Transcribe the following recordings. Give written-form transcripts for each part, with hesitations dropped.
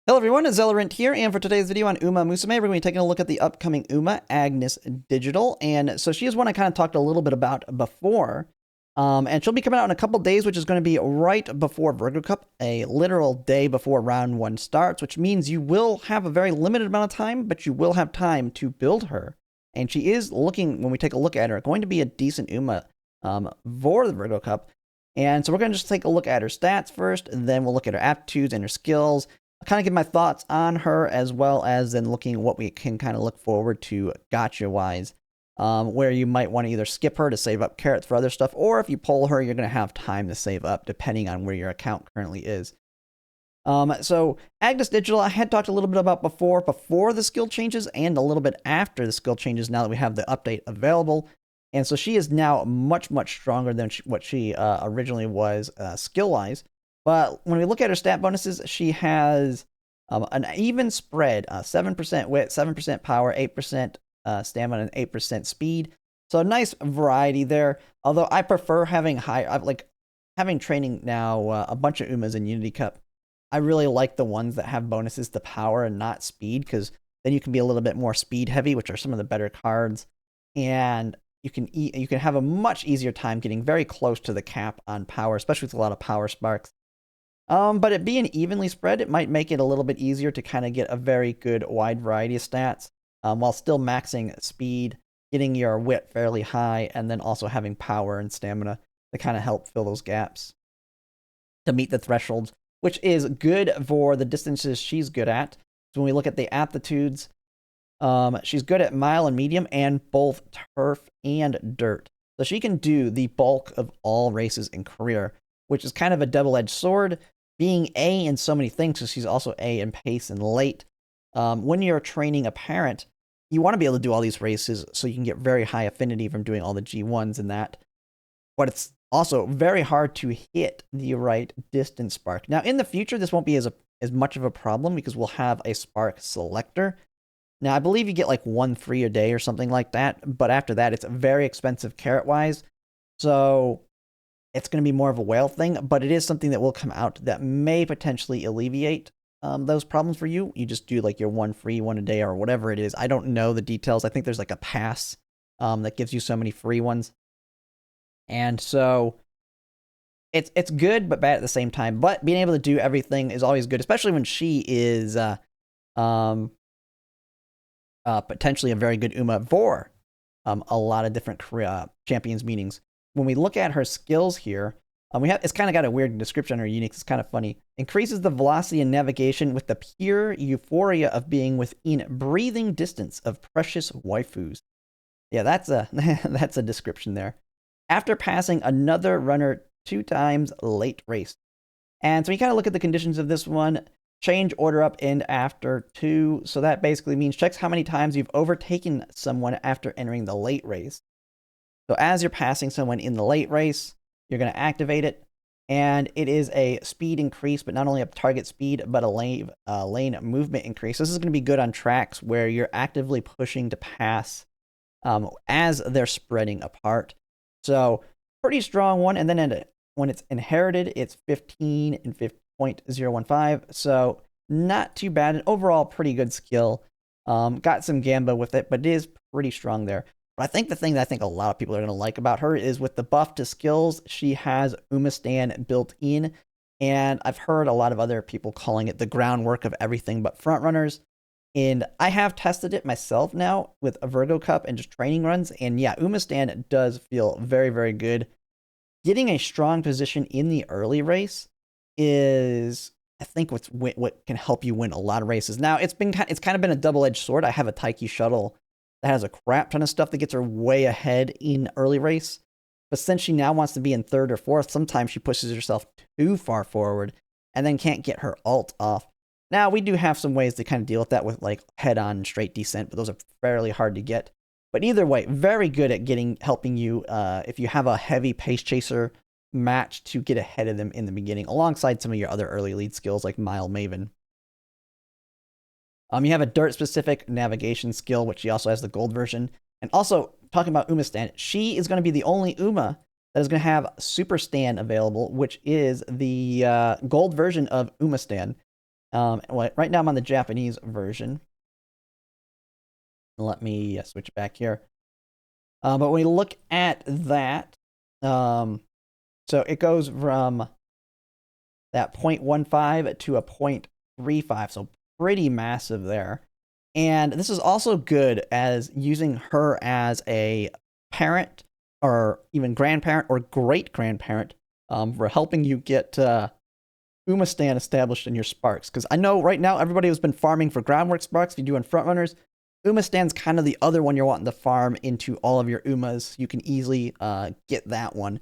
Hello everyone, it's Zellerant here, and for today's video on Umamusume, we're going to be taking a look at the upcoming Uma, Agnes Digital, and so she is one I kind of talked a little bit about before, and she'll be coming out in a couple days, which is going to be right before Virgo Cup, a literal day before round 1 starts, which means you will have a very limited amount of time, but you will have time to build her, and she is looking, when we take a look at her, going to be a decent Uma for the Virgo Cup, and so we're going to just take a look at her stats first, and then we'll look at her aptitudes and her skills, kind of give my thoughts on her, as well as then looking at what we can kind of look forward to gotcha wise, where you might want to either skip her to save up carrots for other stuff, or if you pull her, you're going to have time to save up depending on where your account currently is. So Agnes Digital, I had talked a little bit about before the skill changes and a little bit after the skill changes now that we have the update available. And so she is now much stronger than what she originally was skill-wise. But when we look at her stat bonuses, she has an even spread, 7% wit, 7% power, 8% stamina, and 8% speed. So a nice variety there. Although I prefer having having training now a bunch of Umas in Unity Cup. I really like the ones that have bonuses to power and not speed, because then you can be a little bit more speed heavy, which are some of the better cards. And you can have a much easier time getting very close to the cap on power, especially with a lot of power sparks. But it being evenly spread, it might make it a little bit easier to kind of get a very good wide variety of stats, while still maxing speed, getting your wit fairly high, and then also having power and stamina to kind of help fill those gaps to meet the thresholds, which is good for the distances she's good at. So when we look at the aptitudes, she's good at mile and medium and both turf and dirt. So she can do the bulk of all races in career, which is kind of a double-edged sword, being A in so many things, because she's also A in pace and late. When you're training a parent, you want to be able to do all these races so you can get very high affinity from doing all the G1s and that. But it's also very hard to hit the right distance spark. Now, in the future, this won't be as much of a problem because we'll have a spark selector. Now, I believe you get like 1 free a day or something like that, but after that, it's very expensive carrot-wise. So it's going to be more of a whale thing, but it is something that will come out that may potentially alleviate those problems for you. You just do like your 1 free, 1 a day, or whatever it is. I don't know the details. I think there's like a pass that gives you so many free ones. And so it's good, but bad at the same time. But being able to do everything is always good, especially when she is potentially a very good Uma for a lot of different champions meetings. When we look at her skills here, it's kind of got a weird description on her uniques. It's kind of funny. Increases the velocity and navigation with the pure euphoria of being within breathing distance of precious waifus. Yeah, that's a description there. After passing another runner 2 times late race. And so we kind of look at the conditions of this one. Change order up and after 2. So that basically means checks how many times you've overtaken someone after entering the late race. So as you're passing someone in the late race, you're going to activate it, and it is a speed increase, but not only a target speed, but a lane movement increase. This is going to be good on tracks where you're actively pushing to pass as they're spreading apart. So pretty strong one, and then when it's inherited, it's 15 and 0.015, so not too bad. An overall pretty good skill. Got some gamba with it, but it is pretty strong there. But I think the thing that I think a lot of people are going to like about her is with the buff to skills, she has Umastan built in. And I've heard a lot of other people calling it the groundwork of everything but frontrunners. And I have tested it myself now with a Virgo Cup and just training runs. And yeah, Umastan does feel very, very good. Getting a strong position in the early race is, I think, what can help you win a lot of races. Now, it's kind of been a double-edged sword. I have a Taiki shuttle that has a crap ton of stuff that gets her way ahead in early race. But since she now wants to be in 3rd or 4th, sometimes she pushes herself too far forward and then can't get her ult off. Now, we do have some ways to kind of deal with that with like head-on straight descent, but those are fairly hard to get. But either way, very good at helping you if you have a heavy pace chaser match to get ahead of them in the beginning, alongside some of your other early lead skills like Mile Maven. You have a dirt-specific navigation skill, which she also has the gold version. And also, talking about Umastan, she is going to be the only Uma that is going to have Super Stan available, which is the gold version of Umastan. Well, right now I'm on the Japanese version. Let me switch back here. But when we look at that, so it goes from that 0.15 to a 0.35, so pretty massive there. And this is also good as using her as a parent or even grandparent or great grandparent for helping you get Umastan established in your Sparks. Because I know right now everybody has been farming for groundwork Sparks. If you're doing frontrunners, Umastan's kind of the other one you're wanting to farm into all of your Umas. You can easily get that one.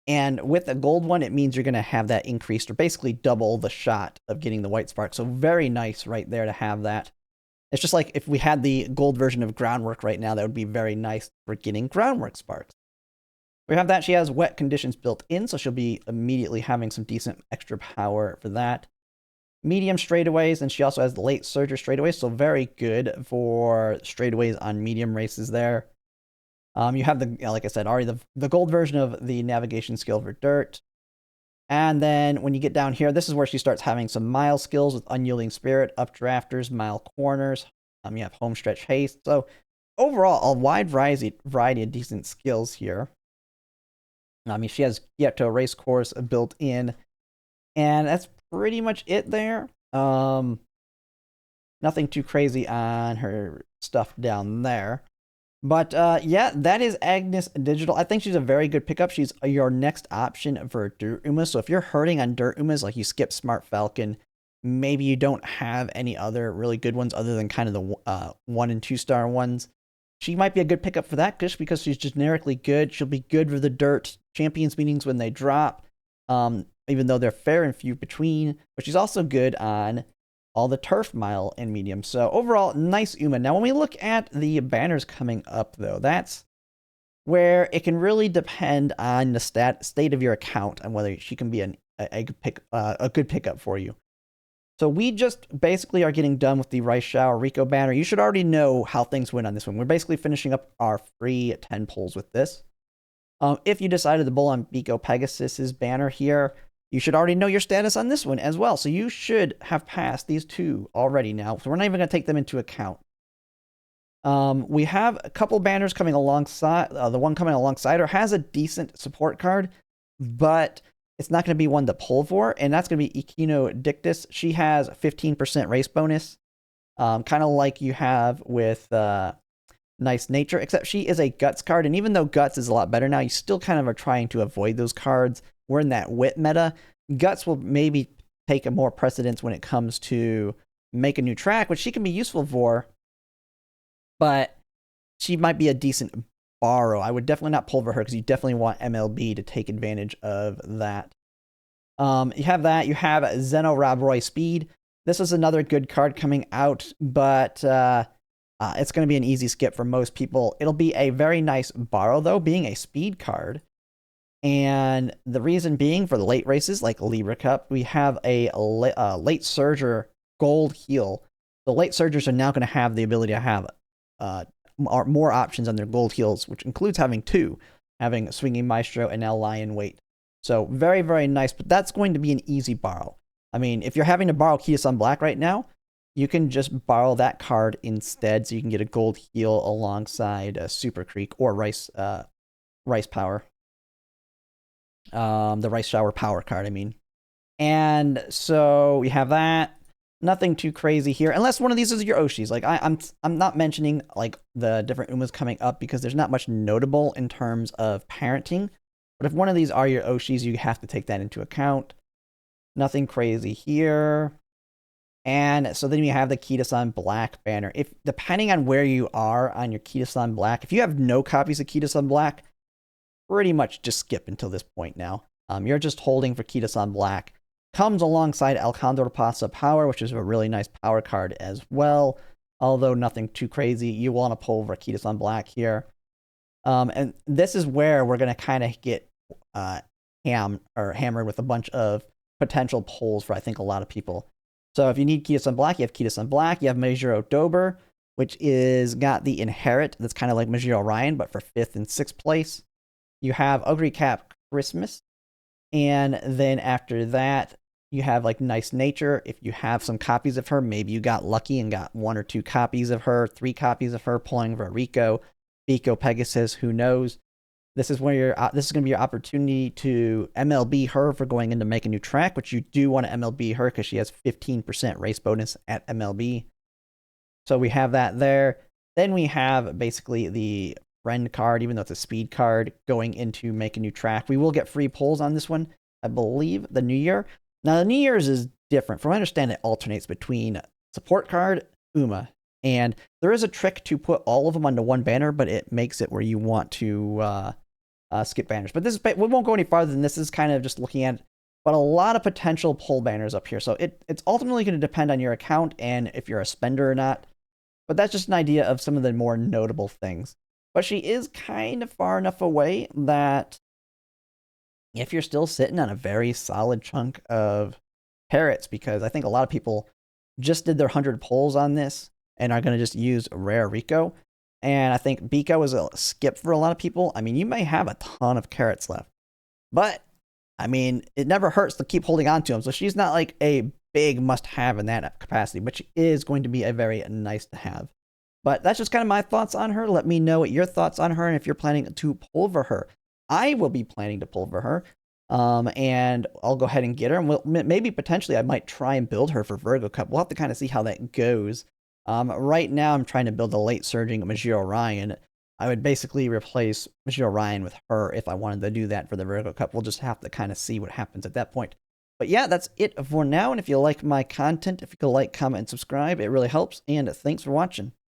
And with the gold one, it means you're going to have that increased or basically double the shot of getting the white spark. So very nice right there to have that. It's just like if we had the gold version of groundwork right now, that would be very nice for getting groundwork sparks. We have that. She has wet conditions built in, so she'll be immediately having some decent extra power for that. Medium straightaways, and she also has the late surger straightaways, so very good for straightaways on medium races there. You have the, like I said, already the gold version of the navigation skill for dirt. And then when you get down here, this is where she starts having some mile skills with unyielding spirit, updrafters, mile corners. You have homestretch haste. So overall, a wide variety of decent skills here. I mean, she has Get to a race course built in, and that's pretty much it there. Nothing too crazy on her stuff down there. But yeah, that is Agnes Digital. I think she's a very good pickup. She's your next option for Dirt Umas. So if you're hurting on Dirt Umas, like you skip Smart Falcon, maybe you don't have any other really good ones other than kind of the 1 and 2 star ones, she might be a good pickup for that just because she's generically good. She'll be good for the Dirt Champions meetings when they drop, even though they're fair and few between. But she's also good on all the turf mile and medium. So overall, nice Uma. Now, when we look at the banners coming up, though, that's where it can really depend on the state of your account and whether she can be a good pickup for you. So we just basically are getting done with the Rice Shower Rico banner. You should already know how things went on this one. We're basically finishing up our free 10 pulls with this. If you decided to bull on Biko Pegasus's banner here, you should already know your status on this one as well. So you should have passed these two already now. So we're not even going to take them into account. We have a couple banners coming alongside. The one coming alongside her has a decent support card, but it's not going to be one to pull for. And that's going to be Ikino Dictus. She has 15% race bonus, kind of like you have with Nice Nature, except she is a Guts card. And even though Guts is a lot better now, you still kind of are trying to avoid those cards. We're in that wit meta. Guts will maybe take a more precedence when it comes to make a new track, which she can be useful for, but she might be a decent borrow. I would definitely not pull for her because you definitely want MLB to take advantage of that. You have that. You have Zeno Rabroy Speed. This is another good card coming out, but it's going to be an easy skip for most people. It'll be a very nice borrow, though, being a speed card. And the reason being for the late races like Libra Cup, we have a late surger gold heal. The late surgers are now going to have the ability to have more options on their gold heals, which includes having two, having Swinging Maestro and now Lion Weight. So very, very nice, but that's going to be an easy borrow. I mean, if you're having to borrow Key to Sun Black right now, you can just borrow that card instead so you can get a gold heal alongside Super Creek or Rice Power. The Rice Shower Power card, I mean. And so we have that. Nothing too crazy here, unless one of these is your Oshis. Like I'm not mentioning like the different Umas coming up because there's not much notable in terms of parenting. But if one of these are your Oshis, you have to take that into account. Nothing crazy here. And so then you have the Key to Sun Black banner. If depending on where you are on your Key to Sun Black, if you have no copies of Key to Sun Black, pretty much just skip until this point now. You're just holding for Key to Sun Black. Comes alongside El Condor Pasa Power, which is a really nice power card as well. Although nothing too crazy. You want to pull for Key to Sun Black here. And this is where we're going to kind of get hammered with a bunch of potential pulls for, I think, a lot of people. So if you need Key to Sun Black, you have Key to Sun Black. You have Majuro Dober, which is got the Inherit. That's kind of like Majuro Ryan, but for 5th and 6th place. You have Ogre Cap Christmas. And then after that, you have like nice nature. If you have some copies of her, maybe you got lucky and got 1 or 2 copies of her, 3 copies of her, pulling for Rico, Pico, Pegasus, who knows. This is where this is going to be your opportunity to MLB her for going in to make a new track, which you do want to MLB her because she has 15% race bonus at MLB. So we have that there. Then we have basically the friend card, even though it's a speed card, going into make a new track. We will get free pulls on this one, I believe, the New Year. Now, the New Year's is different. From what I understand, it alternates between support card, Uma, and there is a trick to put all of them onto one banner, but it makes it where you want to skip banners. But we won't go any farther than this. This is kind of just looking at, but a lot of potential pull banners up here. So it's ultimately going to depend on your account and if you're a spender or not. But that's just an idea of some of the more notable things. But she is kind of far enough away that if you're still sitting on a very solid chunk of parrots, because I think a lot of people just did their 100 pulls on this and are going to just use Rare Rico. And I think Biko is a skip for a lot of people. I mean, you may have a ton of carrots left. But, I mean, it never hurts to keep holding on to them. So she's not like a big must-have in that capacity, but she is going to be a very nice to have. But that's just kind of my thoughts on her. Let me know what your thoughts on her and if you're planning to pulver her. I will be planning to pulver her, and I'll go ahead and get her. And maybe potentially I might try and build her for Virgo Cup. We'll have to kind of see how that goes. Right now I'm trying to build a late surging Majiro Ryan. I would basically replace Majiro Ryan with her if I wanted to do that for the Virgo Cup. We'll just have to kind of see what happens at that point. But yeah, that's it for now. And if you like my content, if you could like, comment, and subscribe, it really helps. And thanks for watching.